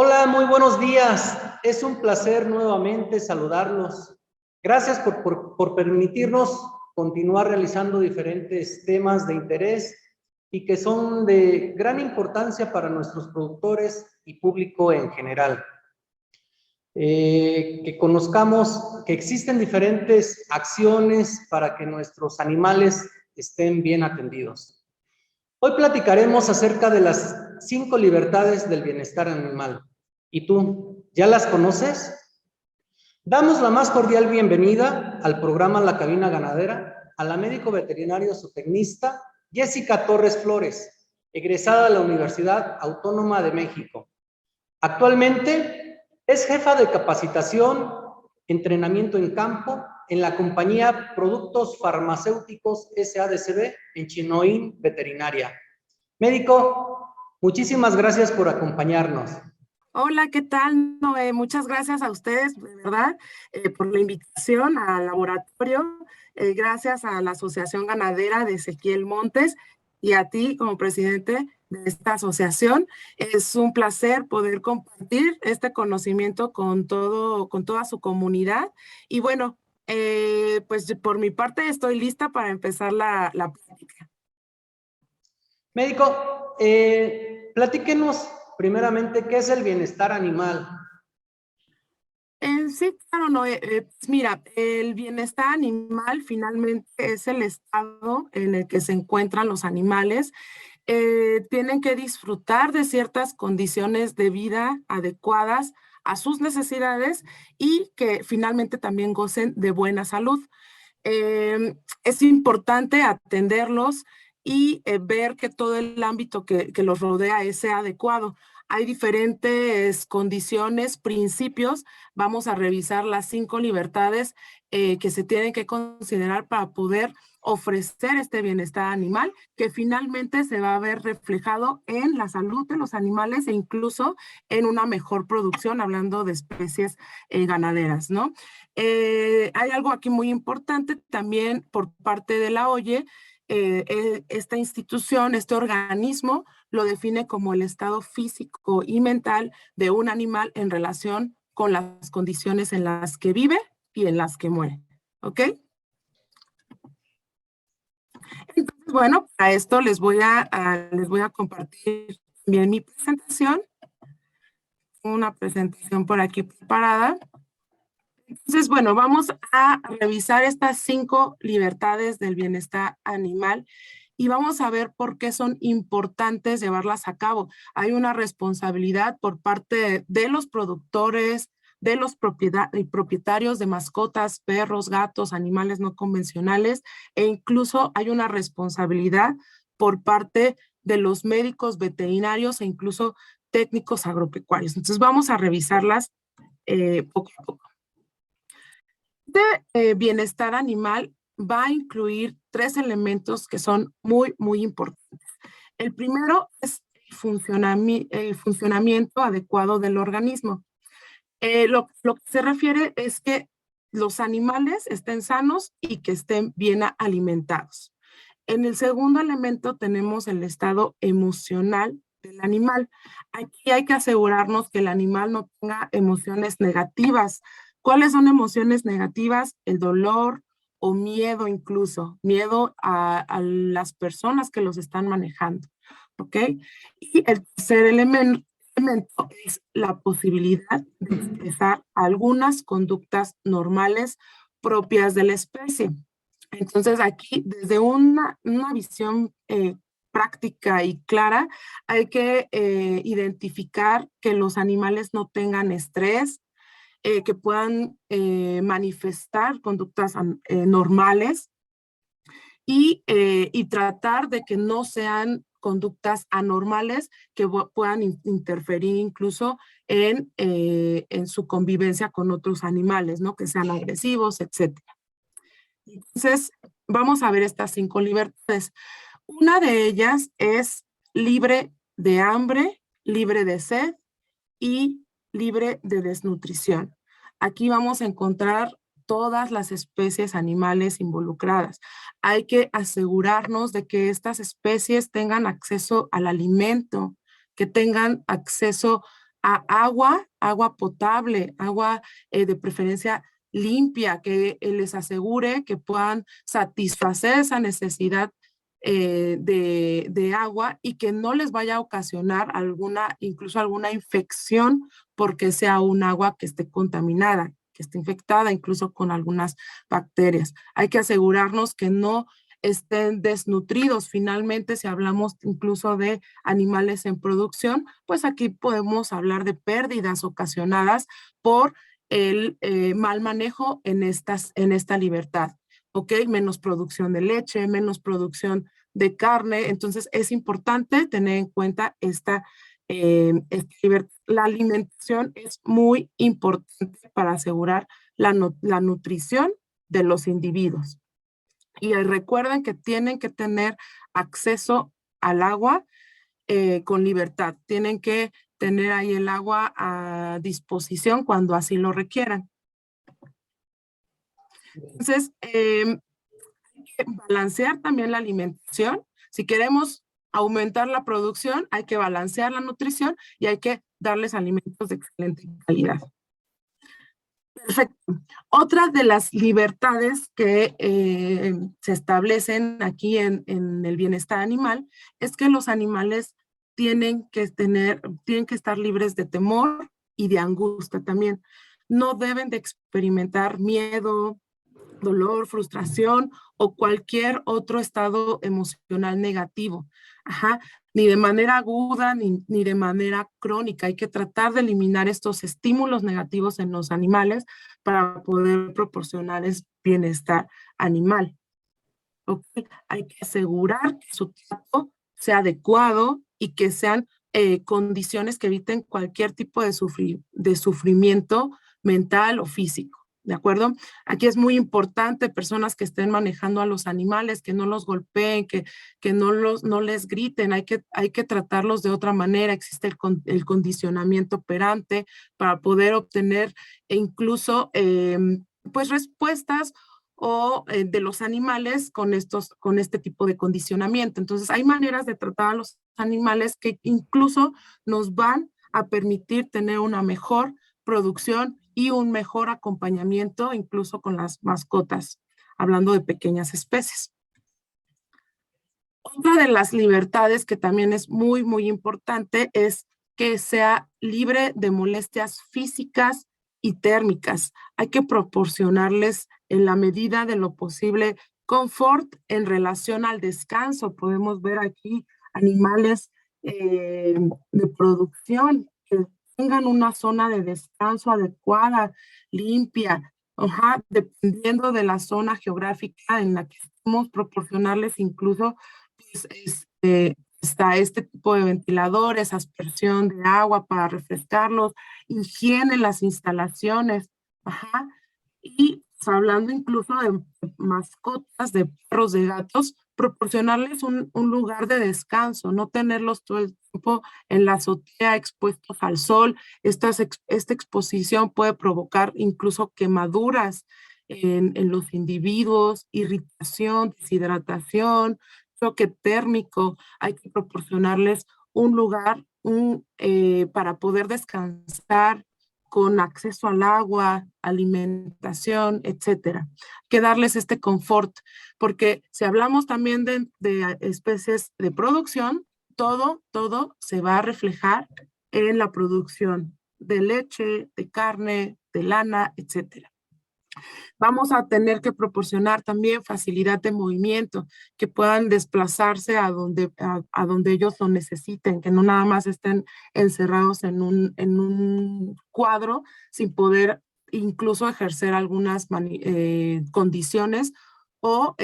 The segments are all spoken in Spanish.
Hola, muy buenos días. Es un placer nuevamente saludarlos. Gracias por permitirnos continuar realizando diferentes temas de interés y que son de gran importancia para nuestros productores y público en general. Que conozcamos que existen diferentes acciones para que nuestros animales estén bien atendidos. Hoy platicaremos acerca de las 5 libertades del bienestar animal. ¿Y tú, ya las conoces? Damos la más cordial bienvenida al programa La Cabina Ganadera a la médico veterinario zootecnista Jessica Torres Flores, egresada de la Universidad Autónoma de México. Actualmente es jefa de capacitación, entrenamiento en campo en la compañía Productos Farmacéuticos SADCB en Chinoín Veterinaria. Médico, muchísimas gracias por acompañarnos. Hola, ¿qué tal, Noé? Muchas gracias a ustedes, de verdad, por la invitación al laboratorio. Gracias a la Asociación Ganadera de Ezequiel Montes y a ti como presidente de esta asociación. Es un placer poder compartir este conocimiento con toda su comunidad. Y bueno, pues por mi parte estoy lista para empezar la plática. Médico, platíquenos primeramente qué es el bienestar animal. Sí, claro, no. Pues mira, el bienestar animal finalmente es el estado en el que se encuentran los animales. Tienen que disfrutar de ciertas condiciones de vida adecuadas a sus necesidades y que finalmente también gocen de buena salud. Es importante atenderlos y ver que todo el ámbito que los rodea sea adecuado. Hay diferentes condiciones, principios. Vamos a revisar las 5 libertades que se tienen que considerar para poder ofrecer este bienestar animal, que finalmente se va a ver reflejado en la salud de los animales e incluso en una mejor producción, hablando de especies ganaderas, ¿no? Hay algo aquí muy importante también por parte de la OIE. Esta institución, este organismo, lo define como el estado físico y mental de un animal en relación con las condiciones en las que vive y en las que muere. ¿Ok? Entonces, bueno, para esto les voy a compartir bien mi presentación. Una presentación por aquí preparada. Entonces, bueno, vamos a revisar estas 5 libertades del bienestar animal y vamos a ver por qué son importantes llevarlas a cabo. Hay una responsabilidad por parte de los productores, de los propietarios de mascotas, perros, gatos, animales no convencionales, e incluso hay una responsabilidad por parte de los médicos veterinarios e incluso técnicos agropecuarios. Entonces, vamos a revisarlas poco a poco. Este bienestar animal va a incluir 3 elementos que son muy, muy importantes. El primero es el funcionamiento adecuado del organismo. Lo que se refiere es que los animales estén sanos y que estén bien alimentados. En el segundo elemento tenemos el estado emocional del animal. Aquí hay que asegurarnos que el animal no tenga emociones negativas. ¿Cuáles son emociones negativas? El dolor o miedo incluso, miedo a las personas que los están manejando, ¿ok? Y el tercer elemento es la posibilidad de expresar algunas conductas normales propias de la especie. Entonces aquí, desde una visión práctica y clara, hay que identificar que los animales no tengan estrés, que puedan manifestar conductas normales y tratar de que no sean conductas anormales que puedan interferir incluso en su convivencia con otros animales, ¿no? Que sean agresivos, etc. Entonces, vamos a ver estas 5 libertades. Una de ellas es libre de hambre, libre de sed y libre de desnutrición. Aquí vamos a encontrar todas las especies animales involucradas. Hay que asegurarnos de que estas especies tengan acceso al alimento, que tengan acceso a agua potable, agua de preferencia limpia, que les asegure que puedan satisfacer esa necesidad de agua y que no les vaya a ocasionar incluso alguna infección porque sea un agua que esté contaminada, que esté infectada incluso con algunas bacterias. Hay que asegurarnos que no estén desnutridos. Finalmente, si hablamos incluso de animales en producción, pues aquí podemos hablar de pérdidas ocasionadas por el mal manejo en esta libertad. ¿Ok? Menos producción de leche, menos producción de carne. Entonces, es importante tener en cuenta esta libertad. La alimentación es muy importante para asegurar la nutrición de los individuos. Y recuerden que tienen que tener acceso al agua con libertad. Tienen que tener ahí el agua a disposición cuando así lo requieran. Entonces, hay que balancear también la alimentación. Si queremos aumentar la producción, hay que balancear la nutrición y hay que darles alimentos de excelente calidad. Perfecto. Otra de las libertades que se establecen aquí en el bienestar animal es que los animales tienen que estar libres de temor y de angustia también. No deben de experimentar miedo, dolor, frustración o cualquier otro estado emocional negativo. Ajá. Ni de manera aguda ni de manera crónica. Hay que tratar de eliminar estos estímulos negativos en los animales para poder proporcionarles bienestar animal. ¿Okay? Hay que asegurar que su trato sea adecuado y que sean condiciones que eviten cualquier tipo de sufrimiento mental o físico. ¿De acuerdo? Aquí es muy importante personas que estén manejando a los animales, que no los golpeen, que no les griten, hay que tratarlos de otra manera. Existe el condicionamiento operante para poder obtener incluso pues respuestas o de los animales con este tipo de condicionamiento. Entonces, hay maneras de tratar a los animales que incluso nos van a permitir tener una mejor producción y un mejor acompañamiento incluso con las mascotas, hablando de pequeñas especies. Otra de las libertades que también es muy, muy importante es que sea libre de molestias físicas y térmicas. Hay que proporcionarles en la medida de lo posible confort en relación al descanso. Podemos ver aquí animales de producción que tengan una zona de descanso adecuada, limpia, dependiendo de la zona geográfica en la que estamos, proporcionarles incluso pues, está este tipo de ventiladores, aspersión de agua para refrescarlos, higiene en las instalaciones, y pues, hablando incluso de mascotas, de perros, de gatos, proporcionarles un lugar de descanso, no tenerlos todo el tiempo en la azotea expuestos al sol. Esta exposición puede provocar incluso quemaduras en los individuos, irritación, deshidratación, choque térmico. Hay que proporcionarles un lugar para poder descansar con acceso al agua, alimentación, etcétera. Hay que darles este confort, porque si hablamos también de especies de producción, todo se va a reflejar en la producción de leche, de carne, de lana, etcétera. Vamos a tener que proporcionar también facilidad de movimiento, que puedan desplazarse a donde ellos lo necesiten, que no nada más estén encerrados en un cuadro sin poder incluso ejercer algunas condiciones o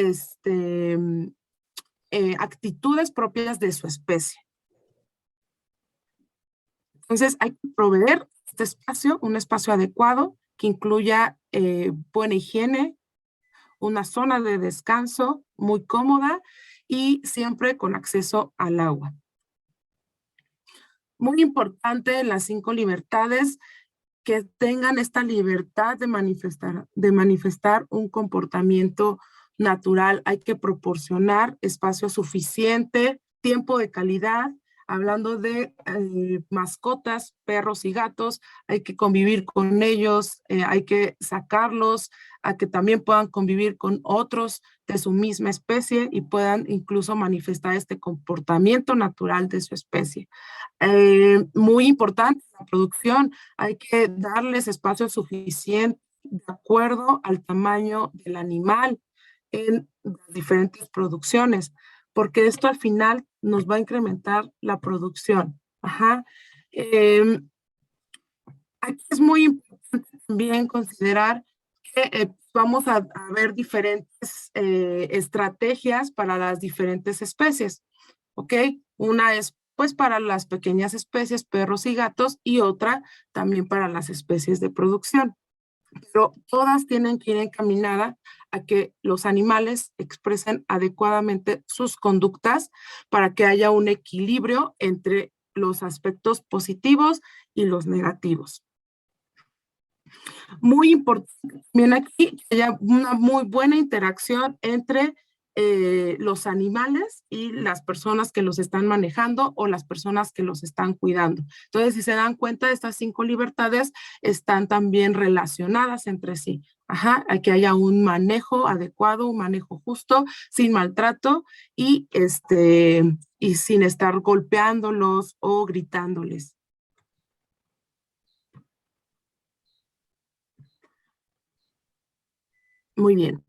actitudes propias de su especie. Entonces hay que proveer este espacio, un espacio adecuado que incluya buena higiene, una zona de descanso muy cómoda y siempre con acceso al agua. Muy importante las 5 libertades, que tengan esta libertad de manifestar un comportamiento natural. Hay que proporcionar espacio suficiente, tiempo de calidad, Hablando de mascotas, perros y gatos, hay que convivir con ellos, hay que sacarlos a que también puedan convivir con otros de su misma especie y puedan incluso manifestar este comportamiento natural de su especie. Muy importante la producción, hay que darles espacio suficiente de acuerdo al tamaño del animal en las diferentes producciones, porque esto al final nos va a incrementar la producción. Ajá. Eh, Aquí es muy importante también considerar que vamos a ver diferentes estrategias para las diferentes especies, ¿ok? Una es pues para las pequeñas especies, perros y gatos, y otra también para las especies de producción. Pero todas tienen que ir encaminadas a que los animales expresen adecuadamente sus conductas para que haya un equilibrio entre los aspectos positivos y los negativos. Muy importante también aquí que haya una muy buena interacción entre los animales y las personas que los están manejando o las personas que los están cuidando. Entonces, si se dan cuenta, estas 5 libertades están también relacionadas entre sí. Ajá, hay que haya un manejo adecuado, un manejo justo, sin maltrato y sin estar golpeándolos o gritándoles. Muy bien.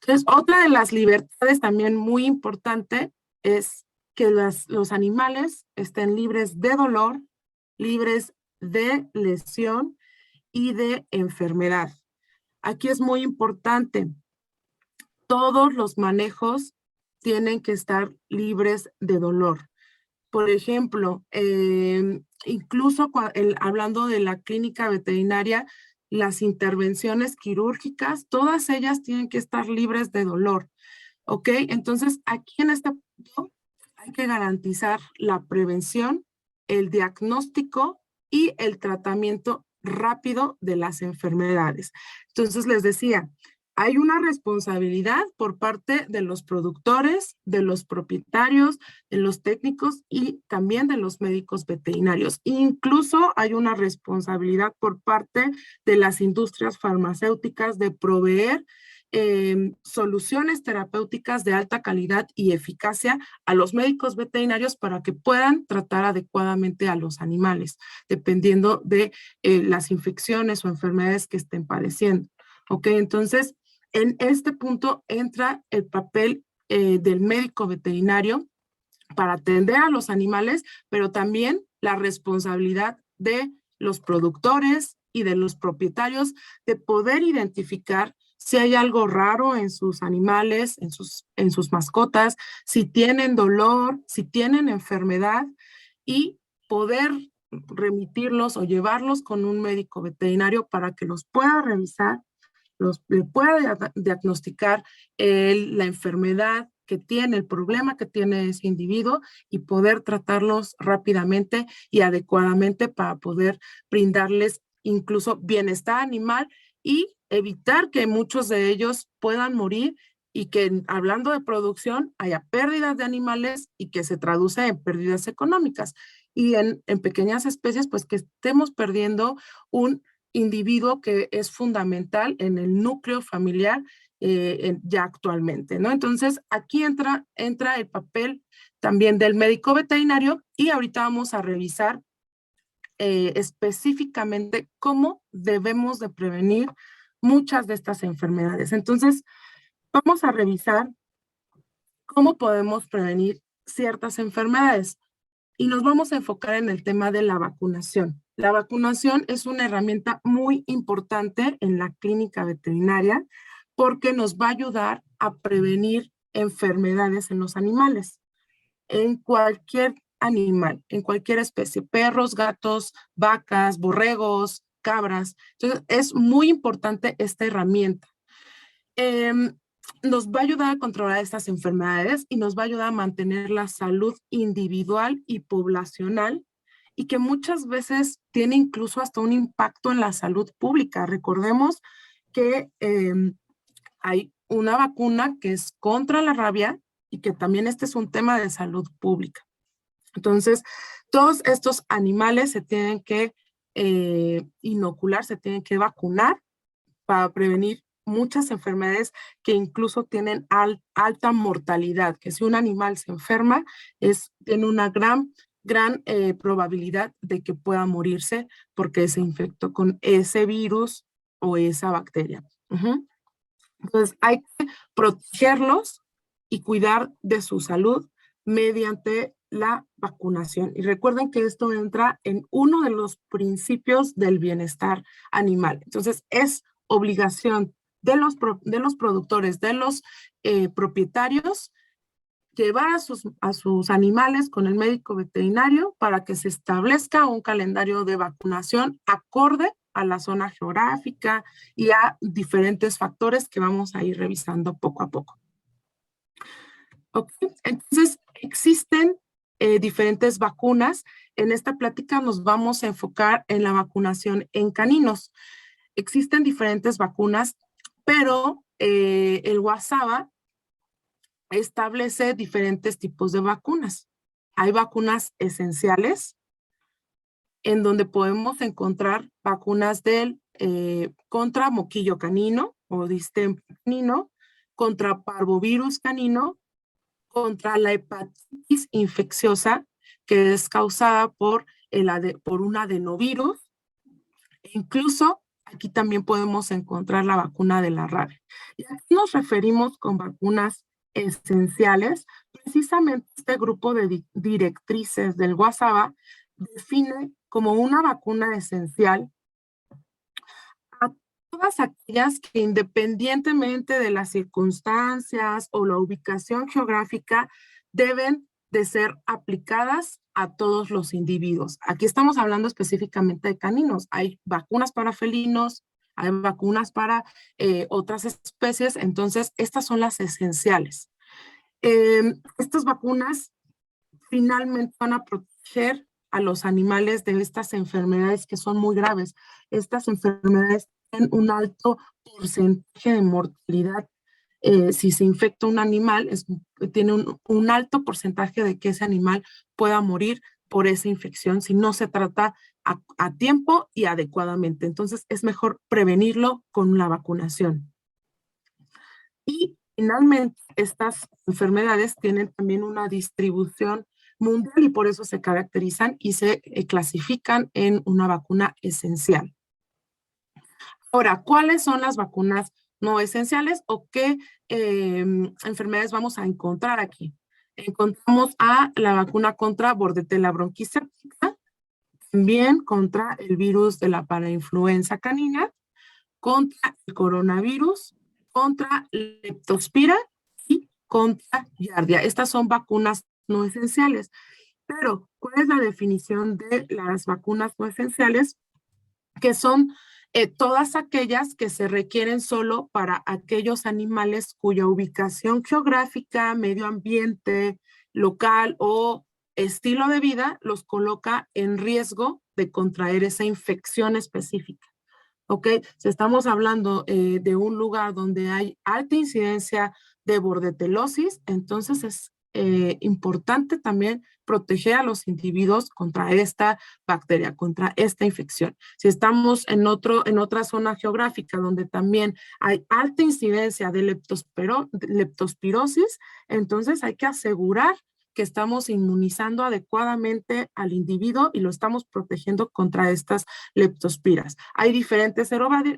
Entonces, otra de las libertades también muy importante es que los animales estén libres de dolor, libres de lesión y de enfermedad. Aquí es muy importante, todos los manejos tienen que estar libres de dolor. Por ejemplo, incluso hablando de la clínica veterinaria, las intervenciones quirúrgicas, todas ellas tienen que estar libres de dolor, ¿ok? Entonces, aquí en este punto hay que garantizar la prevención, el diagnóstico y el tratamiento rápido de las enfermedades. Entonces, les decía, hay una responsabilidad por parte de los productores, de los propietarios, de los técnicos y también de los médicos veterinarios. Incluso hay una responsabilidad por parte de las industrias farmacéuticas de proveer soluciones terapéuticas de alta calidad y eficacia a los médicos veterinarios para que puedan tratar adecuadamente a los animales, dependiendo de las infecciones o enfermedades que estén padeciendo. ¿Ok? Entonces, en este punto entra el papel del médico veterinario para atender a los animales, pero también la responsabilidad de los productores y de los propietarios de poder identificar si hay algo raro en sus animales, en sus mascotas, si tienen dolor, si tienen enfermedad y poder remitirlos o llevarlos con un médico veterinario para que los pueda revisar, le pueda diagnosticar la enfermedad que tiene, el problema que tiene ese individuo y poder tratarlos rápidamente y adecuadamente para poder brindarles incluso bienestar animal y evitar que muchos de ellos puedan morir y que hablando de producción haya pérdidas de animales y que se traduce en pérdidas económicas. Y en pequeñas especies, pues que estemos perdiendo un individuo que es fundamental en el núcleo familiar ya actualmente, ¿no? Entonces, aquí entra el papel también del médico veterinario y ahorita vamos a revisar específicamente cómo debemos de prevenir muchas de estas enfermedades. Entonces, vamos a revisar cómo podemos prevenir ciertas enfermedades y nos vamos a enfocar en el tema de la vacunación. La vacunación es una herramienta muy importante en la clínica veterinaria porque nos va a ayudar a prevenir enfermedades en los animales, en cualquier animal, en cualquier especie, perros, gatos, vacas, borregos, cabras. Entonces, es muy importante esta herramienta. Nos va a ayudar a controlar estas enfermedades y nos va a ayudar a mantener la salud individual y poblacional y que muchas veces tiene incluso hasta un impacto en la salud pública. Recordemos que hay una vacuna que es contra la rabia y que también este es un tema de salud pública. Entonces, todos estos animales se tienen que inocular, se tienen que vacunar para prevenir muchas enfermedades que incluso tienen alta mortalidad, que si un animal se enferma, tiene una gran probabilidad de que pueda morirse porque se infectó con ese virus o esa bacteria. Entonces, hay que protegerlos y cuidar de su salud mediante la vacunación. Y recuerden que esto entra en uno de los principios del bienestar animal. Entonces, es obligación de los productores, de los propietarios, llevar a sus animales con el médico veterinario para que se establezca un calendario de vacunación acorde a la zona geográfica y a diferentes factores que vamos a ir revisando poco a poco. Okay. Entonces, existen diferentes vacunas. En esta plática nos vamos a enfocar en la vacunación en caninos. Existen diferentes vacunas, pero el WASAVA establece diferentes tipos de vacunas. Hay vacunas esenciales, en donde podemos encontrar vacunas contra moquillo canino o distemper canino, contra parvovirus canino, contra la hepatitis infecciosa, que es causada por un adenovirus. Incluso aquí también podemos encontrar la vacuna de la rabia. Y aquí nos referimos con vacunas esenciales. Precisamente este grupo de directrices del WASAVA define como una vacuna esencial a todas aquellas que, independientemente de las circunstancias o la ubicación geográfica, deben de ser aplicadas a todos los individuos. Aquí estamos hablando específicamente de caninos. Hay vacunas para felinos, hay vacunas para otras especies, entonces estas son las esenciales. Estas vacunas finalmente van a proteger a los animales de estas enfermedades que son muy graves. Estas enfermedades tienen un alto porcentaje de mortalidad. Si se infecta un animal, tiene un alto porcentaje de que ese animal pueda morir por esa infección si no se trata a tiempo y adecuadamente. Entonces, es mejor prevenirlo con la vacunación. Y finalmente, estas enfermedades tienen también una distribución mundial y por eso se caracterizan y se clasifican en una vacuna esencial. Ahora, ¿cuáles son las vacunas no esenciales o qué enfermedades vamos a encontrar aquí? Encontramos a la vacuna contra bordetella bronquicéptica, también contra el virus de la parainfluenza canina, contra el coronavirus, contra leptospira y contra giardia. Estas son vacunas no esenciales. Pero, ¿cuál es la definición de las vacunas no esenciales? Que son todas aquellas que se requieren solo para aquellos animales cuya ubicación geográfica, medio ambiente, local o estilo de vida los coloca en riesgo de contraer esa infección específica. ¿Ok? Si estamos hablando de un lugar donde hay alta incidencia de bordetelosis, entonces es importante también proteger a los individuos contra esta bacteria, contra esta infección. Si estamos en otra zona geográfica donde también hay alta incidencia de leptospirosis, entonces hay que asegurar que estamos inmunizando adecuadamente al individuo y lo estamos protegiendo contra estas leptospiras. Hay diferentes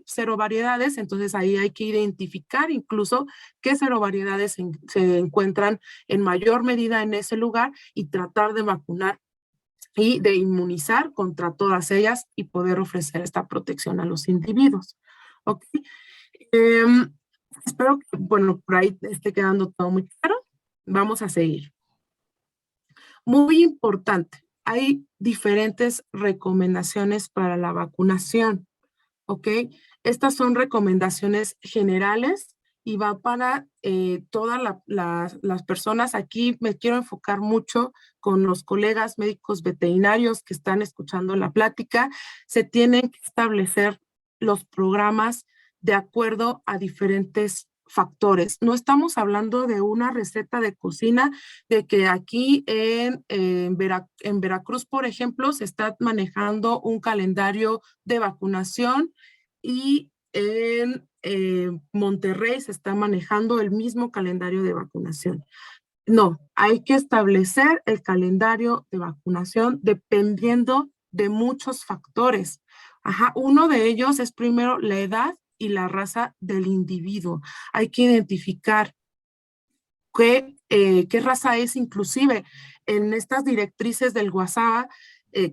serovariedades, entonces ahí hay que identificar incluso qué serovariedades se encuentran en mayor medida en ese lugar y tratar de vacunar y de inmunizar contra todas ellas y poder ofrecer esta protección a los individuos. ¿Ok? Espero que, bueno, por ahí esté quedando todo muy claro. Vamos a seguir. Muy importante, hay diferentes recomendaciones para la vacunación, ¿ok? Estas son recomendaciones generales y va para todas las personas. Aquí me quiero enfocar mucho con los colegas médicos veterinarios que están escuchando la plática. Se tienen que establecer los programas de acuerdo a diferentes factores. No estamos hablando de una receta de cocina, de que aquí en Veracruz, por ejemplo, se está manejando un calendario de vacunación y en Monterrey se está manejando el mismo calendario de vacunación. No, hay que establecer el calendario de vacunación dependiendo de muchos factores. Ajá, uno de ellos es primero la edad y la raza del individuo. Hay que identificar qué raza es, inclusive en estas directrices del WhatsApp,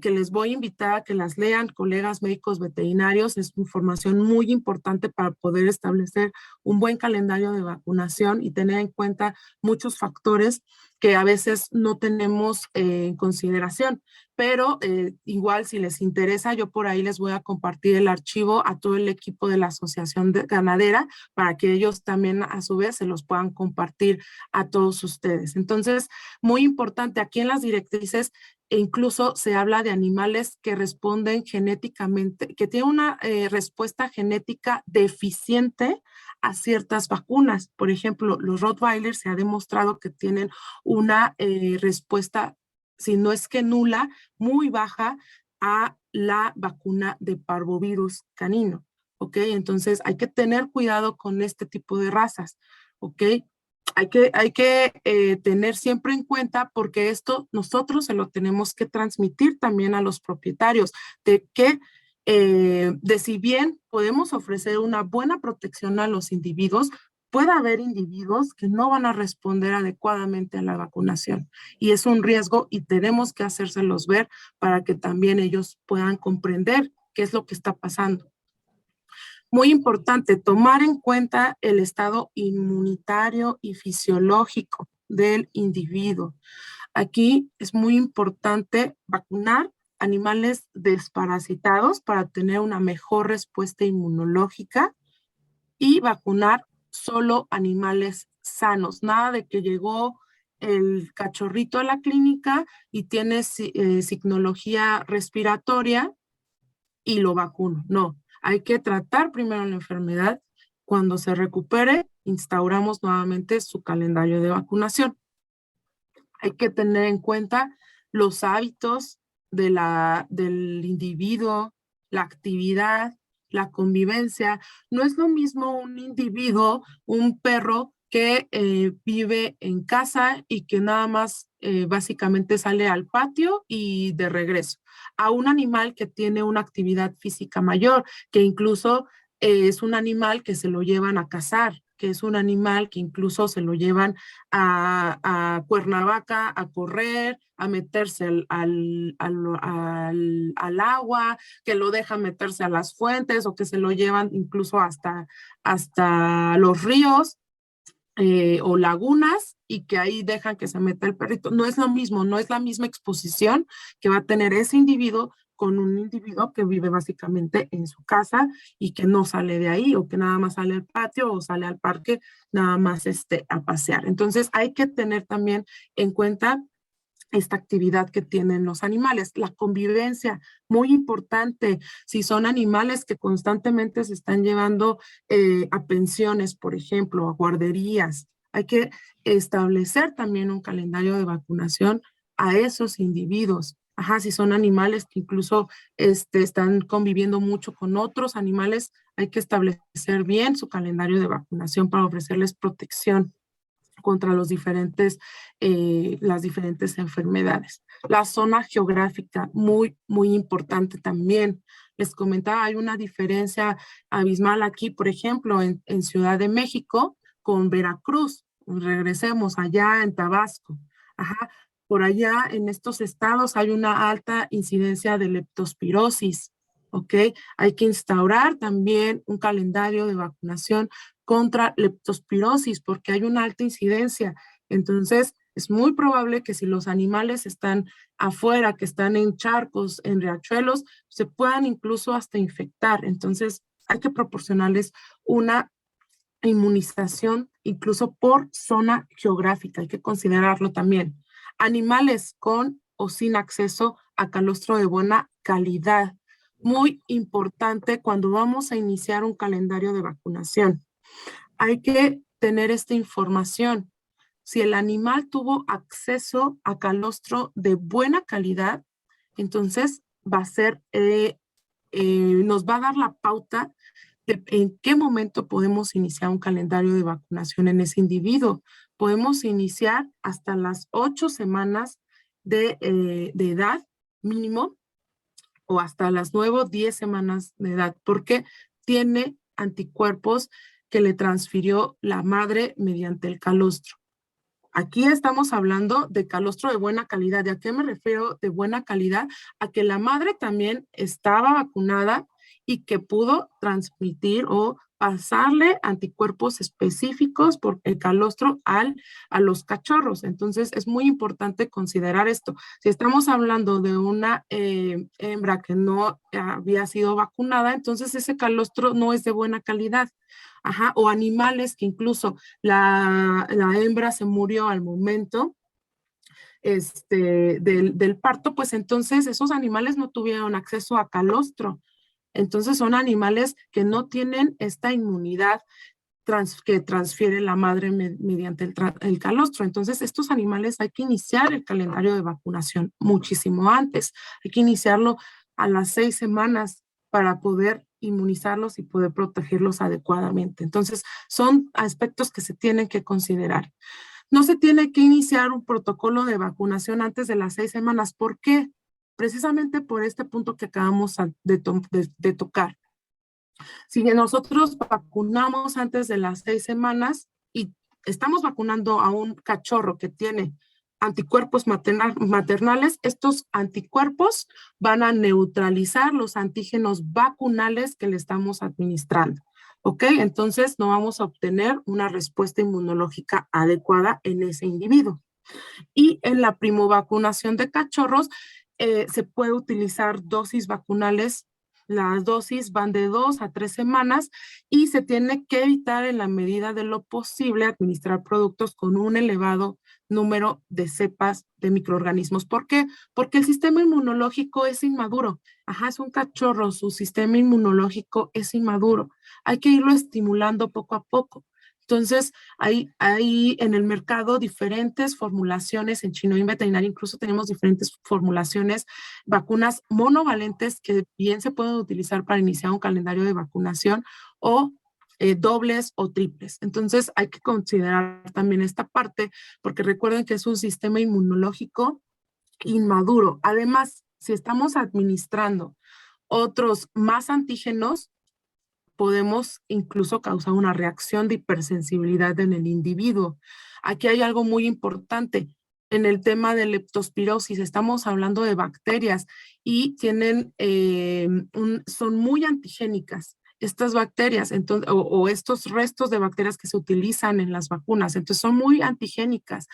que les voy a invitar a que las lean, colegas médicos veterinarios. Es información muy importante para poder establecer un buen calendario de vacunación y tener en cuenta muchos factores que a veces no tenemos en consideración. Pero igual si les interesa, yo por ahí les voy a compartir el archivo a todo el equipo de la Asociación Ganadera para que ellos también a su vez se los puedan compartir a todos ustedes. Entonces, muy importante, aquí en las directrices incluso se habla de animales que responden genéticamente, que tienen una respuesta genética deficiente a ciertas vacunas. Por ejemplo, los Rottweilers se ha demostrado que tienen una respuesta, si no es que nula, muy baja a la vacuna de parvovirus canino. ¿Ok? Entonces hay que tener cuidado con este tipo de razas. ¿Ok? Hay que tener siempre en cuenta, porque esto nosotros se lo tenemos que transmitir también a los propietarios, de que de si bien podemos ofrecer una buena protección a los individuos, puede haber individuos que no van a responder adecuadamente a la vacunación y es un riesgo y tenemos que hacérselos ver para que también ellos puedan comprender qué es lo que está pasando. Muy importante, tomar en cuenta el estado inmunitario y fisiológico del individuo. Aquí es muy importante vacunar animales desparasitados para tener una mejor respuesta inmunológica y vacunar solo animales sanos. Nada de que llegó el cachorrito a la clínica y tiene signología respiratoria y lo vacuno. No, hay que tratar primero la enfermedad. Cuando se recupere, instauramos nuevamente su calendario de vacunación. Hay que tener en cuenta los hábitos del individuo, la actividad, la convivencia. No es lo mismo un individuo, un perro que vive en casa y que nada más básicamente sale al patio y de regreso, a un animal que tiene una actividad física mayor, que incluso es un animal que se lo llevan a cazar, que es un animal que incluso se lo llevan a Cuernavaca a correr, a meterse al agua, que lo dejan meterse a las fuentes o que se lo llevan incluso hasta los ríos o lagunas y que ahí dejan que se meta el perrito. No es lo mismo, no es la misma exposición que va a tener ese individuo con un individuo que vive básicamente en su casa y que no sale de ahí o que nada más sale al patio o sale al parque nada más a pasear. Entonces hay que tener también en cuenta esta actividad que tienen los animales, la convivencia, muy importante. Si son animales que constantemente se están llevando a pensiones, por ejemplo, a guarderías, hay que establecer también un calendario de vacunación a esos individuos. Ajá, si son animales que incluso están conviviendo mucho con otros animales, hay que establecer bien su calendario de vacunación para ofrecerles protección contra las diferentes enfermedades. La zona geográfica, muy, muy importante también. Les comentaba, hay una diferencia abismal aquí, por ejemplo, en Ciudad de México con Veracruz. Regresemos allá en Tabasco. Ajá. Por allá en estos estados hay una alta incidencia de leptospirosis. ¿Ok? Hay que instaurar también un calendario de vacunación contra leptospirosis porque hay una alta incidencia. Entonces, es muy probable que si los animales están afuera, que están en charcos, en riachuelos, se puedan incluso hasta infectar. Entonces, hay que proporcionarles una inmunización incluso por zona geográfica. Hay que considerarlo también. Animales con o sin acceso a calostro de buena calidad. Muy importante cuando vamos a iniciar un calendario de vacunación. Hay que tener esta información. Si el animal tuvo acceso a calostro de buena calidad, entonces va a ser, nos va a dar la pauta de en qué momento podemos iniciar un calendario de vacunación en ese individuo. Podemos iniciar hasta las 8 semanas de edad mínimo o hasta las 9 o 10 semanas de edad, porque tiene anticuerpos que le transfirió la madre mediante el calostro. Aquí estamos hablando de calostro de buena calidad. ¿Y a qué me refiero de buena calidad? A que la madre también estaba vacunada y que pudo transmitir o pasarle anticuerpos específicos por el calostro a los cachorros. Entonces, es muy importante considerar esto. Si estamos hablando de una hembra que no había sido vacunada, entonces ese calostro no es de buena calidad. Ajá, o animales que incluso la hembra se murió al momento del parto, pues entonces esos animales no tuvieron acceso a calostro. Entonces son animales que no tienen esta inmunidad que transfiere la madre mediante el calostro. Entonces estos animales hay que iniciar el calendario de vacunación muchísimo antes. Hay que iniciarlo a las 6 semanas para poder inmunizarlos y poder protegerlos adecuadamente. Entonces son aspectos que se tienen que considerar. No se tiene que iniciar un protocolo de vacunación antes de las 6 semanas. ¿Por qué? Precisamente por este punto que acabamos de tocar. Si nosotros vacunamos antes de las 6 semanas y estamos vacunando a un cachorro que tiene anticuerpos maternales, estos anticuerpos van a neutralizar los antígenos vacunales que le estamos administrando. ¿Ok? Entonces no vamos a obtener una respuesta inmunológica adecuada en ese individuo. Y en la primovacunación de cachorros se puede utilizar dosis vacunales. Las dosis van de 2 a 3 semanas y se tiene que evitar en la medida de lo posible administrar productos con un elevado número de cepas de microorganismos. ¿Por qué? Porque el sistema inmunológico es inmaduro. Ajá, es un cachorro, su sistema inmunológico es inmaduro. Hay que irlo estimulando poco a poco. Entonces, hay en el mercado diferentes formulaciones, en Chinoin Veterinaria incluso tenemos diferentes formulaciones, vacunas monovalentes que bien se pueden utilizar para iniciar un calendario de vacunación o dobles o triples. Entonces, hay que considerar también esta parte, porque recuerden que es un sistema inmunológico inmaduro. Además, si estamos administrando otros más antígenos, podemos incluso causar una reacción de hipersensibilidad en el individuo. Aquí hay algo muy importante. En el tema de leptospirosis, estamos hablando de bacterias y tienen, son muy antigénicas estas bacterias entonces, o estos restos de bacterias que se utilizan en las vacunas. Entonces son muy antigénicas.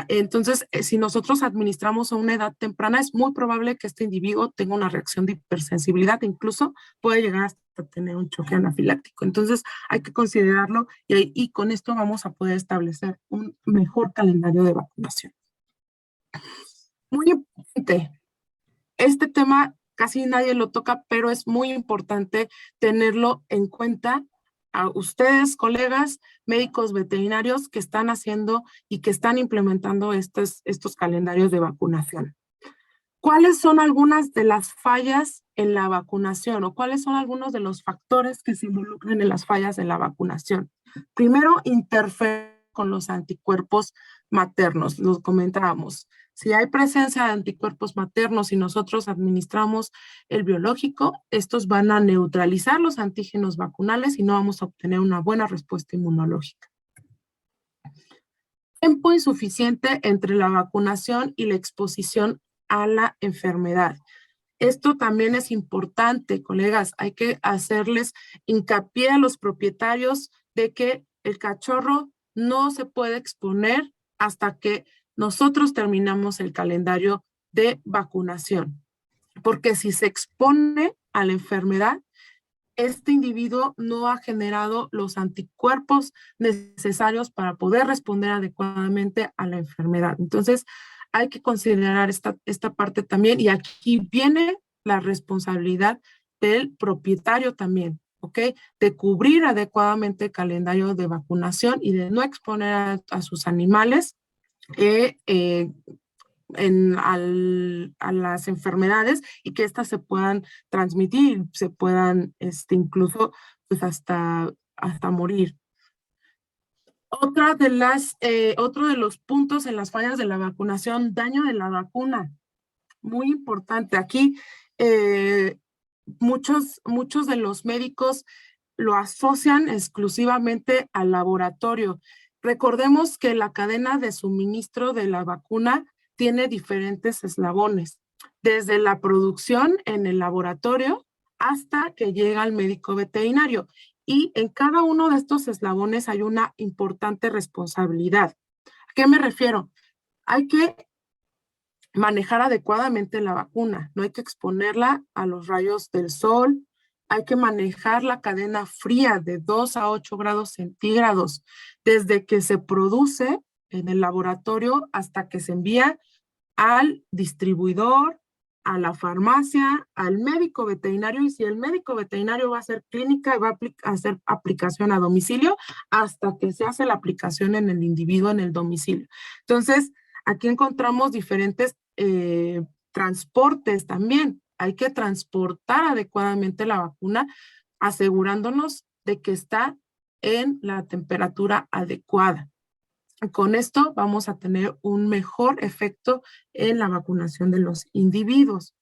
Entonces, si nosotros administramos a una edad temprana, es muy probable que este individuo tenga una reacción de hipersensibilidad, incluso puede llegar hasta tener un choque anafiláctico. Entonces, hay que considerarlo y con esto vamos a poder establecer un mejor calendario de vacunación. Muy importante, este tema casi nadie lo toca, pero es muy importante tenerlo en cuenta a ustedes, colegas, médicos veterinarios que están haciendo y que están implementando estos calendarios de vacunación. ¿Cuáles son algunas de las fallas en la vacunación o cuáles son algunos de los factores que se involucran en las fallas de la vacunación? Primero, interferir con los anticuerpos maternos, los comentábamos. Si hay presencia de anticuerpos maternos y nosotros administramos el biológico, estos van a neutralizar los antígenos vacunales y no vamos a obtener una buena respuesta inmunológica. Tiempo insuficiente entre la vacunación y la exposición a la enfermedad. Esto también es importante, colegas. Hay que hacerles hincapié a los propietarios de que el cachorro no se puede exponer hasta que nosotros terminamos el calendario de vacunación. Porque si se expone a la enfermedad, este individuo no ha generado los anticuerpos necesarios para poder responder adecuadamente a la enfermedad. Entonces, hay que considerar esta parte también y aquí viene la responsabilidad del propietario también. ¿ok? De cubrir adecuadamente el calendario de vacunación y de no exponer a sus animales a las enfermedades y que éstas se puedan transmitir, se puedan incluso pues hasta morir. Otro de los puntos en las fallas de la vacunación, daño de la vacuna. Muy importante. Aquí muchos de los médicos lo asocian exclusivamente al laboratorio. Recordemos que la cadena de suministro de la vacuna tiene diferentes eslabones, desde la producción en el laboratorio hasta que llega al médico veterinario. Y en cada uno de estos eslabones hay una importante responsabilidad. ¿A qué me refiero? Hay que manejar adecuadamente la vacuna, no hay que exponerla a los rayos del sol, hay que manejar la cadena fría de 2 a 8 grados centígrados, desde que se produce en el laboratorio hasta que se envía al distribuidor, a la farmacia, al médico veterinario, y si el médico veterinario va a hacer clínica y va a hacer aplicación a domicilio, hasta que se hace la aplicación en el individuo en el domicilio. Entonces, aquí encontramos diferentes transportes también. Hay que transportar adecuadamente la vacuna, asegurándonos de que está en la temperatura adecuada. Con esto vamos a tener un mejor efecto en la vacunación de los individuos.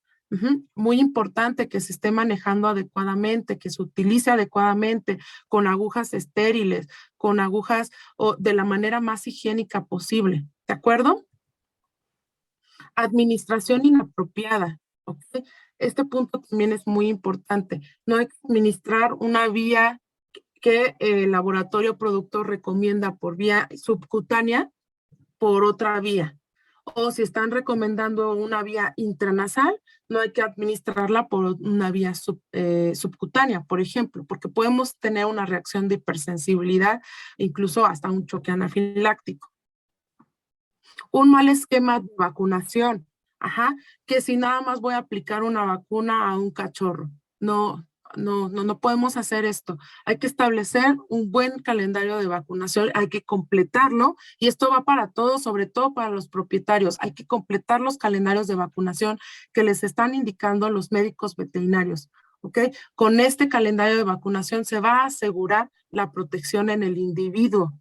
Muy importante que se esté manejando adecuadamente, que se utilice adecuadamente con agujas estériles, con agujas o de la manera más higiénica posible. ¿De acuerdo? Administración inapropiada. ¿Okay? Este punto también es muy importante. No hay que administrar una vía que el laboratorio productor recomienda por vía subcutánea por otra vía. O si están recomendando una vía intranasal, no hay que administrarla por una vía subcutánea, por ejemplo, porque podemos tener una reacción de hipersensibilidad, incluso hasta un choque anafiláctico. Un mal esquema de vacunación, que si nada más voy a aplicar una vacuna a un cachorro. No podemos hacer esto. Hay que establecer un buen calendario de vacunación, hay que completarlo, y esto va para todos, sobre todo para los propietarios. Hay que completar los calendarios de vacunación que les están indicando los médicos veterinarios. ¿Ok? Con este calendario de vacunación se va a asegurar la protección en el individuo.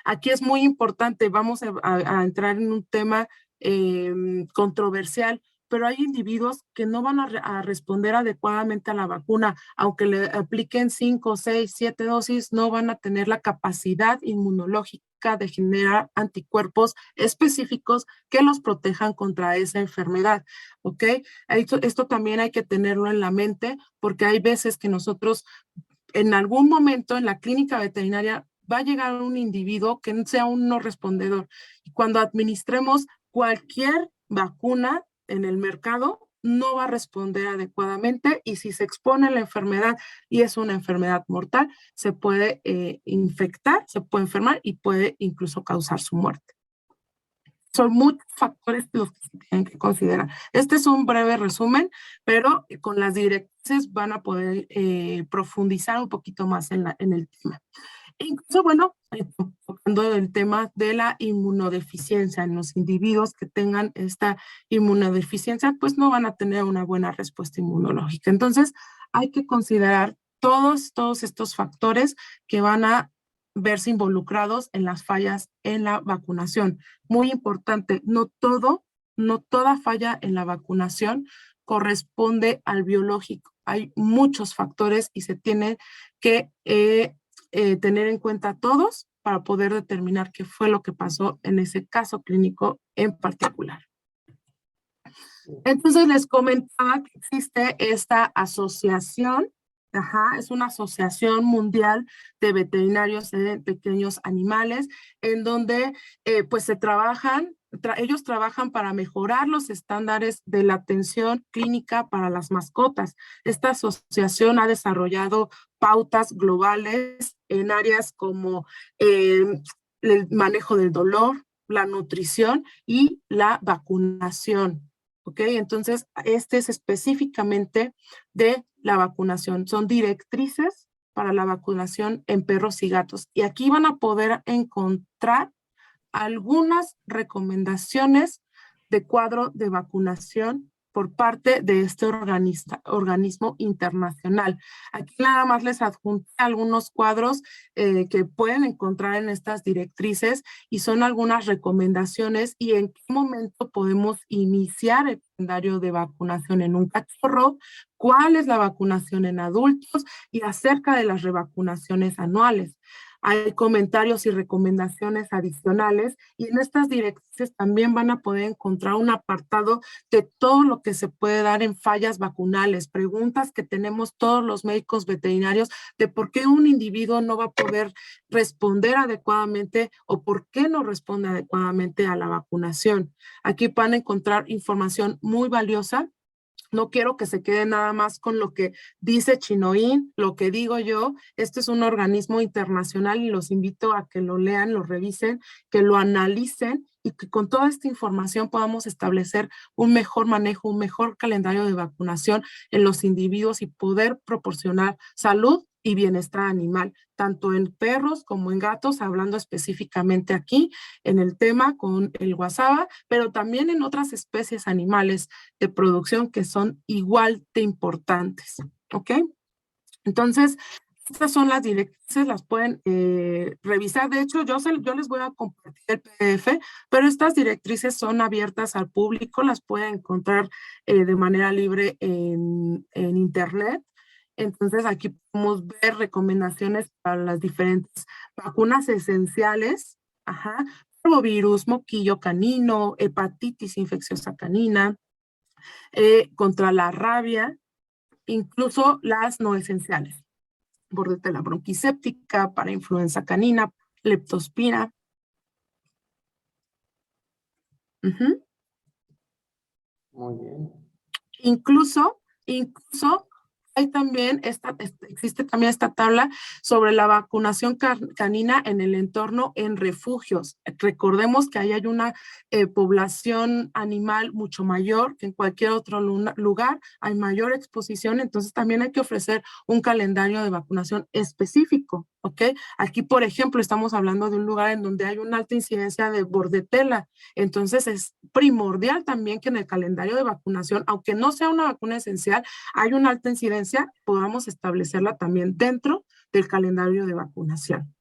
Aquí es muy importante, vamos a entrar en un tema controversial, pero hay individuos que no van a responder adecuadamente a la vacuna, aunque le apliquen 5, 6, 7 dosis, no van a tener la capacidad inmunológica de generar anticuerpos específicos que los protejan contra esa enfermedad, ¿ok? Esto también hay que tenerlo en la mente, porque hay veces que nosotros en algún momento en la clínica veterinaria va a llegar un individuo que sea un no respondedor, y cuando administremos cualquier vacuna en el mercado, no va a responder adecuadamente, y si se expone a la enfermedad y es una enfermedad mortal, se puede infectar, se puede enfermar y puede incluso causar su muerte. Son muchos factores los que se tienen que considerar. Este es un breve resumen, pero con las directrices van a poder profundizar un poquito más en el tema. Incluso, bueno, tocando el tema de la inmunodeficiencia en los individuos que tengan esta inmunodeficiencia, pues no van a tener una buena respuesta inmunológica. Entonces, hay que considerar todos estos factores que van a verse involucrados en las fallas en la vacunación. Muy importante, no toda falla en la vacunación corresponde al biológico. Hay muchos factores y se tiene que tener en cuenta todos para poder determinar qué fue lo que pasó en ese caso clínico en particular. Entonces les comentaba que existe esta asociación, es una asociación mundial de veterinarios de pequeños animales, en donde pues ellos trabajan para mejorar los estándares de la atención clínica para las mascotas. Esta asociación ha desarrollado pautas globales en áreas como el manejo del dolor, la nutrición y la vacunación. ¿ok? Entonces, este es específicamente de la vacunación. Son directrices para la vacunación en perros y gatos. Y aquí van a poder encontrar algunas recomendaciones de cuadro de vacunación por parte de este organismo internacional. Aquí nada más les adjunté algunos cuadros que pueden encontrar en estas directrices y son algunas recomendaciones y en qué momento podemos iniciar el calendario de vacunación en un cachorro, cuál es la vacunación en adultos y acerca de las revacunaciones anuales. Hay comentarios y recomendaciones adicionales y en estas directrices también van a poder encontrar un apartado de todo lo que se puede dar en fallas vacunales, preguntas que tenemos todos los médicos veterinarios de por qué un individuo no va a poder responder adecuadamente o por qué no responde adecuadamente a la vacunación. Aquí van a encontrar información muy valiosa. No quiero que se quede nada más con lo que dice Chinoín, lo que digo yo. Este es un organismo internacional y los invito a que lo lean, lo revisen, que lo analicen y que con toda esta información podamos establecer un mejor manejo, un mejor calendario de vacunación en los individuos y poder proporcionar salud y bienestar animal, tanto en perros como en gatos, hablando específicamente aquí en el tema con el guasaba, pero también en otras especies animales de producción que son igual de importantes, ¿ok? Entonces, estas son las directrices, las pueden revisar. De hecho, yo les voy a compartir el PDF, pero estas directrices son abiertas al público, las pueden encontrar de manera libre en Internet. Entonces, aquí podemos ver recomendaciones para las diferentes vacunas esenciales, ajá, virus, moquillo canino, hepatitis infecciosa canina, contra la rabia, incluso las no esenciales, bordetela bronquiséptica, para influenza canina, leptospira. Muy bien. Incluso hay también existe también esta tabla sobre la vacunación canina en el entorno en refugios. Recordemos que ahí hay una población animal mucho mayor que en cualquier otro lugar, hay mayor exposición, entonces también hay que ofrecer un calendario de vacunación específico, ¿ok? Aquí, por ejemplo, estamos hablando de un lugar en donde hay una alta incidencia de bordetela, entonces es primordial también que en el calendario de vacunación, aunque no sea una vacuna esencial, hay una alta incidencia, podamos establecerla también dentro del calendario de vacunación.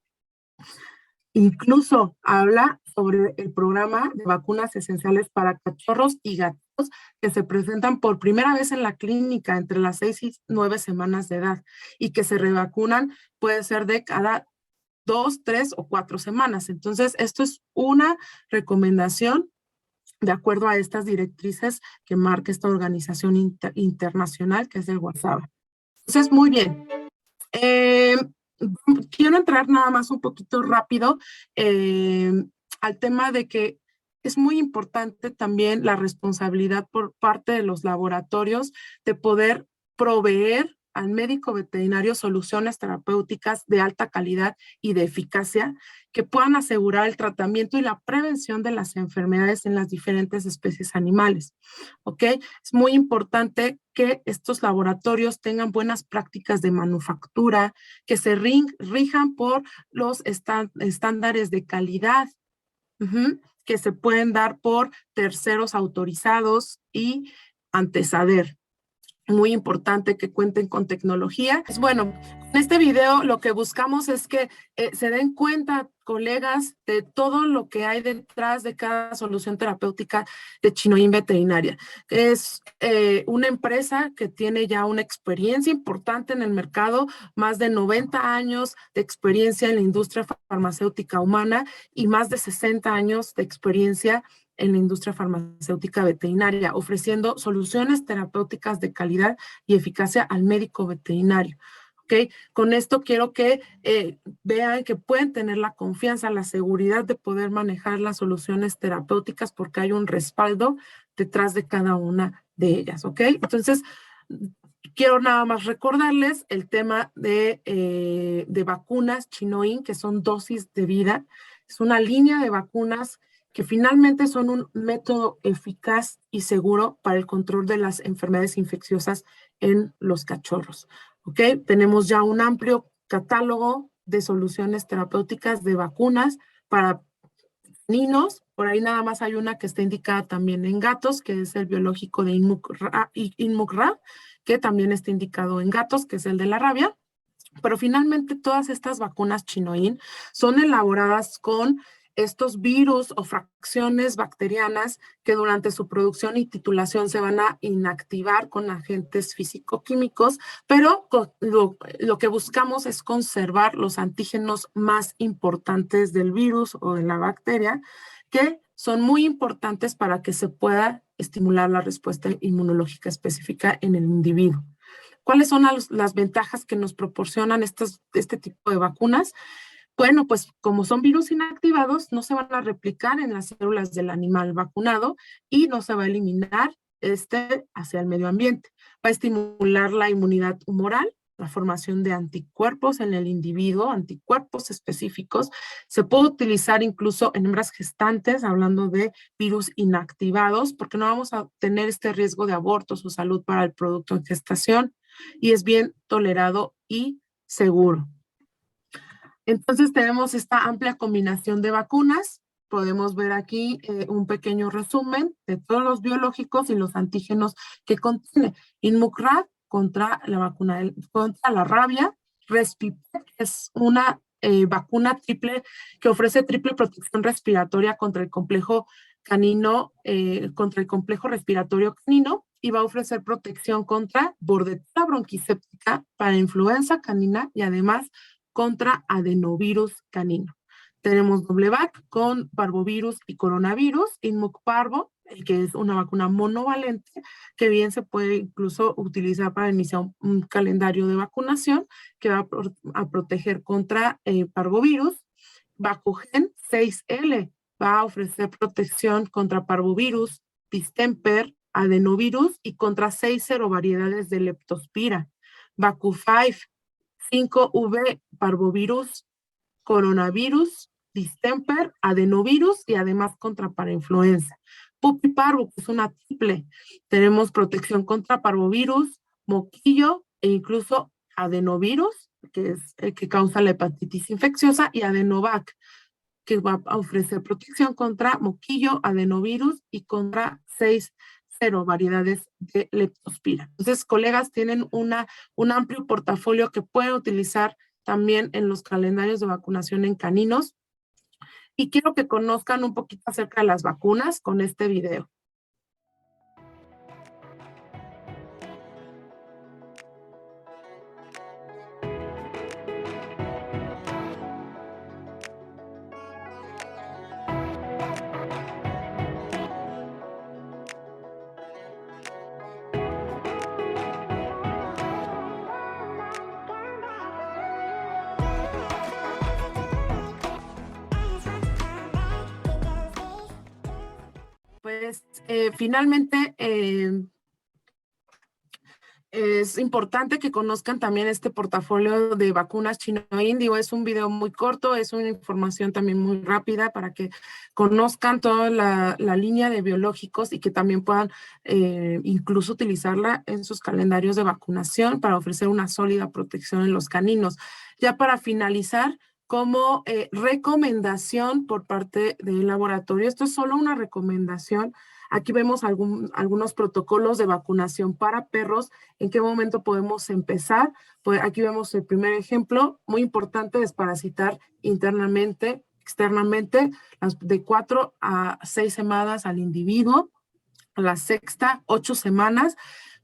Incluso habla sobre el programa de vacunas esenciales para cachorros y gatos que se presentan por primera vez en la clínica entre las 6 y 9 semanas de edad y que se revacunan, puede ser de cada 2, 3 o 4 semanas. Entonces, esto es una recomendación de acuerdo a estas directrices que marca esta organización internacional que es el WhatsApp. Entonces, muy bien. Quiero entrar nada más un poquito rápido al tema de que es muy importante también la responsabilidad por parte de los laboratorios de poder proveer al médico veterinario soluciones terapéuticas de alta calidad y de eficacia que puedan asegurar el tratamiento y la prevención de las enfermedades en las diferentes especies animales. ¿Ok? Es muy importante que estos laboratorios tengan buenas prácticas de manufactura, que se rijan por los estándares de calidad, que se pueden dar por terceros autorizados y ante SADER. Muy importante que cuenten con tecnología. Pues bueno, en este video lo que buscamos es que se den cuenta, colegas, de todo lo que hay detrás de cada solución terapéutica de Chinoín Veterinaria. Es una empresa que tiene ya una experiencia importante en el mercado, más de 90 años de experiencia en la industria farmacéutica humana y más de 60 años de experiencia en la industria farmacéutica veterinaria, ofreciendo soluciones terapéuticas de calidad y eficacia al médico veterinario. ¿Okay? Con esto quiero que vean que pueden tener la confianza, la seguridad de poder manejar las soluciones terapéuticas porque hay un respaldo detrás de cada una de ellas. ¿Ok? Entonces, quiero nada más recordarles el tema de vacunas Chinoín, que son dosis de vida. Es una línea de vacunas que finalmente son un método eficaz y seguro para el control de las enfermedades infecciosas en los cachorros. ¿Ok? Tenemos ya un amplio catálogo de soluciones terapéuticas de vacunas para caninos. Por ahí nada más hay una que está indicada también en gatos, que es el biológico de Inmucra, que también está indicado en gatos, que es el de la rabia. Pero finalmente todas estas vacunas Chinoin son elaboradas con estos virus o fracciones bacterianas que durante su producción y titulación se van a inactivar con agentes físico-químicos, pero lo que buscamos es conservar los antígenos más importantes del virus o de la bacteria, que son muy importantes para que se pueda estimular la respuesta inmunológica específica en el individuo. ¿Cuáles son las ventajas que nos proporcionan este tipo de vacunas? Bueno, pues como son virus inactivados, no se van a replicar en las células del animal vacunado y no se va a eliminar hacia el medio ambiente. Va a estimular la inmunidad humoral, la formación de anticuerpos en el individuo, anticuerpos específicos. Se puede utilizar incluso en hembras gestantes, hablando de virus inactivados, porque no vamos a tener este riesgo de abortos o salud para el producto en gestación, y es bien tolerado y seguro. Entonces tenemos esta amplia combinación de vacunas. Podemos ver aquí un pequeño resumen de todos los biológicos y los antígenos que contiene. Inmucra contra la vacuna contra la rabia. Respipet es una vacuna triple que ofrece triple protección respiratoria contra el complejo canino, contra el complejo respiratorio canino, y va a ofrecer protección contra bordetela bronquiséptica para influenza canina y además contra adenovirus canino. Tenemos Doblevac con parvovirus y coronavirus, Inmucparvo, que es una vacuna monovalente, que bien se puede incluso utilizar para iniciar un calendario de vacunación que va a proteger contra parvovirus. Vacugen 6L va a ofrecer protección contra parvovirus, distemper, adenovirus y contra 6 serovariedades de leptospira. Vacu5 5V, parvovirus, coronavirus, distemper, adenovirus y además contra parainfluenza. Pupiparvo, que es una triple. Tenemos protección contra parvovirus, moquillo e incluso adenovirus, que es el que causa la hepatitis infecciosa, y adenovac, que va a ofrecer protección contra moquillo, adenovirus y contra 6 variedades de leptospira. Entonces, colegas, tienen un amplio portafolio que pueden utilizar también en los calendarios de vacunación en caninos. Y quiero que conozcan un poquito acerca de las vacunas con este video. Pues finalmente es importante que conozcan también este portafolio de vacunas Chinoin. Digo, es un video muy corto, es una información también muy rápida para que conozcan toda la línea de biológicos y que también puedan incluso utilizarla en sus calendarios de vacunación para ofrecer una sólida protección en los caninos. Ya para finalizar, como recomendación por parte del laboratorio, esto es solo una recomendación. Aquí vemos algunos protocolos de vacunación para perros. ¿En qué momento podemos empezar? Pues aquí vemos el primer ejemplo. Muy importante, desparasitar internamente, externamente, de 4 a 6 semanas al individuo. A la sexta, 8 semanas.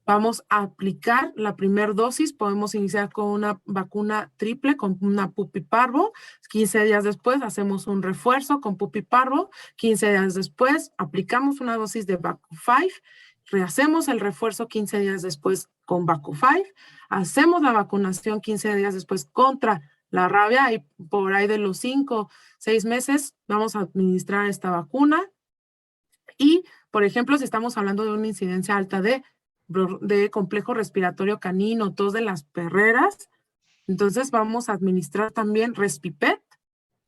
Vamos a aplicar la primera dosis. Podemos iniciar con una vacuna triple, con una pupiparvo. 15 días después hacemos un refuerzo con pupiparvo. 15 días después aplicamos una dosis de Vacu5. Rehacemos el refuerzo 15 días después con Vacu5. Hacemos la vacunación 15 días después contra la rabia y por ahí de los 5, 6 meses vamos a administrar esta vacuna. Y, por ejemplo, si estamos hablando de una incidencia alta de complejo respiratorio canino, tos de las perreras, entonces vamos a administrar también Respipet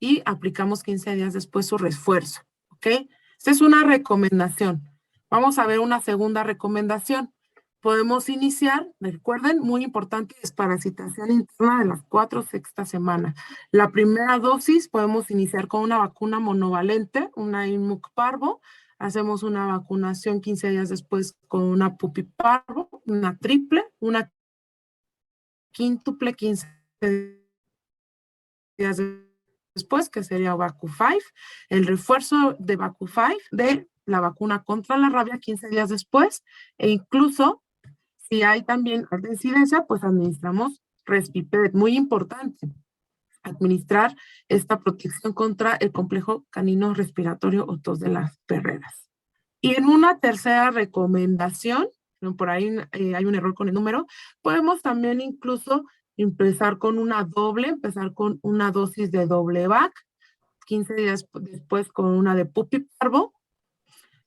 y aplicamos 15 días después su refuerzo, ¿ok? ¿ok? Esta es una recomendación. Vamos a ver una segunda recomendación. Podemos iniciar, recuerden, muy importante, desparasitación interna de las 4 sextas semanas. La primera dosis podemos iniciar con una vacuna monovalente, una INMUC parvo. Hacemos una vacunación 15 días después con una pupi parvo, una triple, una quíntuple 15 días después, que sería Vacu5, el refuerzo de Vacu5 de la vacuna contra la rabia 15 días después, e incluso si hay también alta incidencia, pues administramos Respipedet. Muy importante administrar esta protección contra el complejo canino respiratorio o tos de las perreras. Y en una tercera recomendación, por ahí hay un error con el número, podemos también incluso empezar con una dosis de doble vac, 15 días después con una de pupi parvo,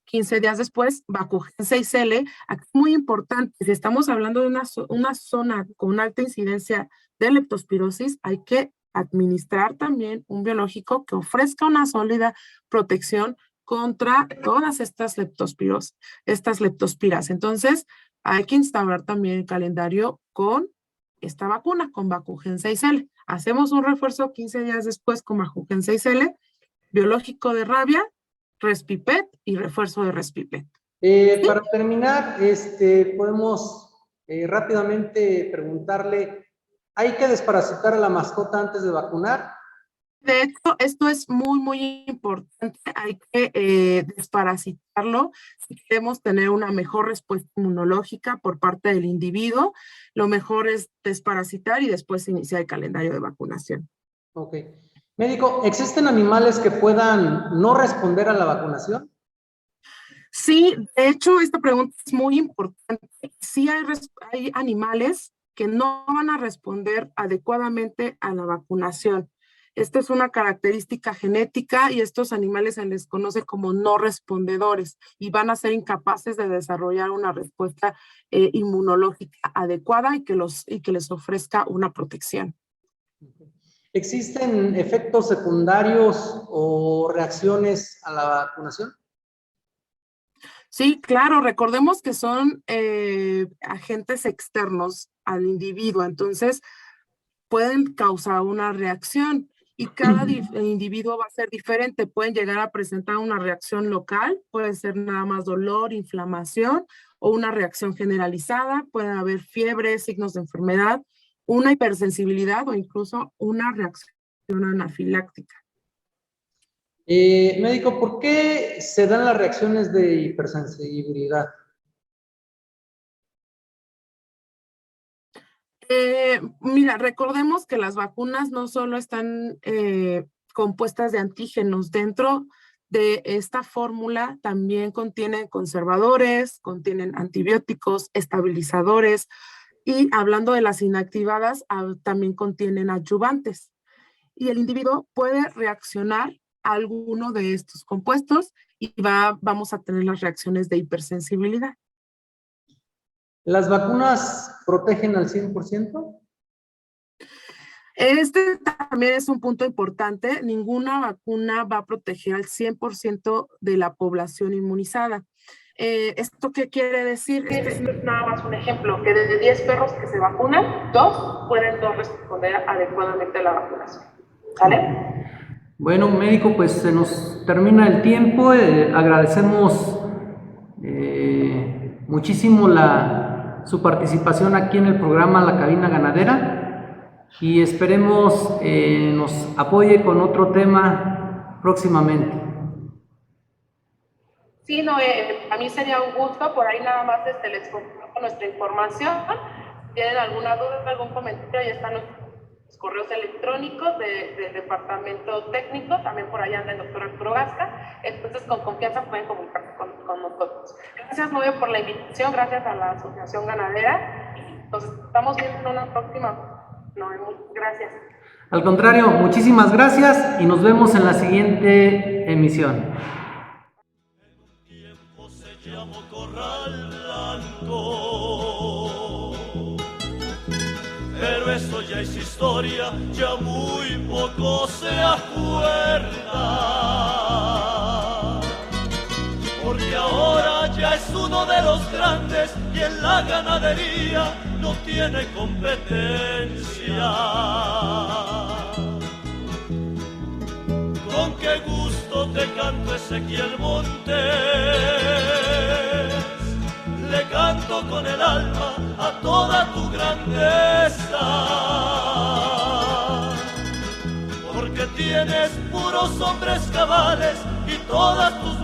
15 días después, Vacugen 6L. Aquí es muy importante, si estamos hablando de una zona con alta incidencia de leptospirosis, hay que administrar también un biológico que ofrezca una sólida protección contra todas estas leptospiras. Entonces, hay que instaurar también el calendario con esta vacuna, con Vacugen 6L. Hacemos un refuerzo 15 días después con Vacugen 6L, biológico de rabia, Respipet y refuerzo de Respipet. Para terminar, podemos rápidamente preguntarle, ¿hay que desparasitar a la mascota antes de vacunar? De hecho, esto es muy, muy importante. Hay que desparasitarlo si queremos tener una mejor respuesta inmunológica por parte del individuo. Lo mejor es desparasitar y después iniciar el calendario de vacunación. Ok. Médico, ¿existen animales que puedan no responder a la vacunación? Sí, de hecho, esta pregunta es muy importante. Sí hay animales que no van a responder adecuadamente a la vacunación. Esta es una característica genética y estos animales se les conoce como no respondedores y van a ser incapaces de desarrollar una respuesta inmunológica adecuada y que les ofrezca una protección. ¿Existen efectos secundarios o reacciones a la vacunación? Sí, claro, recordemos que son agentes externos al individuo, entonces pueden causar una reacción y cada individuo va a ser diferente. Pueden llegar a presentar una reacción local, puede ser nada más dolor, inflamación o una reacción generalizada, puede haber fiebre, signos de enfermedad, una hipersensibilidad o incluso una reacción anafiláctica. Médico, ¿por qué se dan las reacciones de hipersensibilidad? Mira, recordemos que las vacunas no solo están compuestas de antígenos. Dentro de esta fórmula también contienen conservadores, contienen antibióticos, estabilizadores y hablando de las inactivadas, también contienen adyuvantes. Y el individuo puede reaccionar a alguno de estos compuestos y vamos a tener las reacciones de hipersensibilidad. ¿Las vacunas protegen al 100%? Este también es un punto importante. Ninguna vacuna va a proteger al 100% de la población inmunizada. ¿Esto qué quiere decir? Este es nada más un ejemplo, que de 10 perros que se vacunan, 2 pueden responder adecuadamente a la vacunación. ¿Vale? Bueno, médico, pues se nos termina el tiempo. Agradecemos muchísimo su participación aquí en el programa La Cabina Ganadera y esperemos nos apoye con otro tema próximamente. Sí, no, a mí sería un gusto, por ahí nada más les comparto nuestra información. Si tienen alguna duda, algún comentario, ya están los correos electrónicos del departamento técnico, también por ahí anda el doctor Arturo Gasca, entonces con confianza pueden comunicarse con nosotros. Gracias, Novio, por la invitación, gracias a la Asociación Ganadera, entonces estamos viendo en una próxima. Novio, gracias. Al contrario, muchísimas gracias y nos vemos en la siguiente emisión. Corral Blanco, pero eso ya es historia, ya muy poco se acuerda. uno de los grandes y en la ganadería no tiene competencia. Con qué gusto te canto, Ezequiel Montes, le canto con el alma a toda tu grandeza, porque tienes puros hombres cabales y todas tus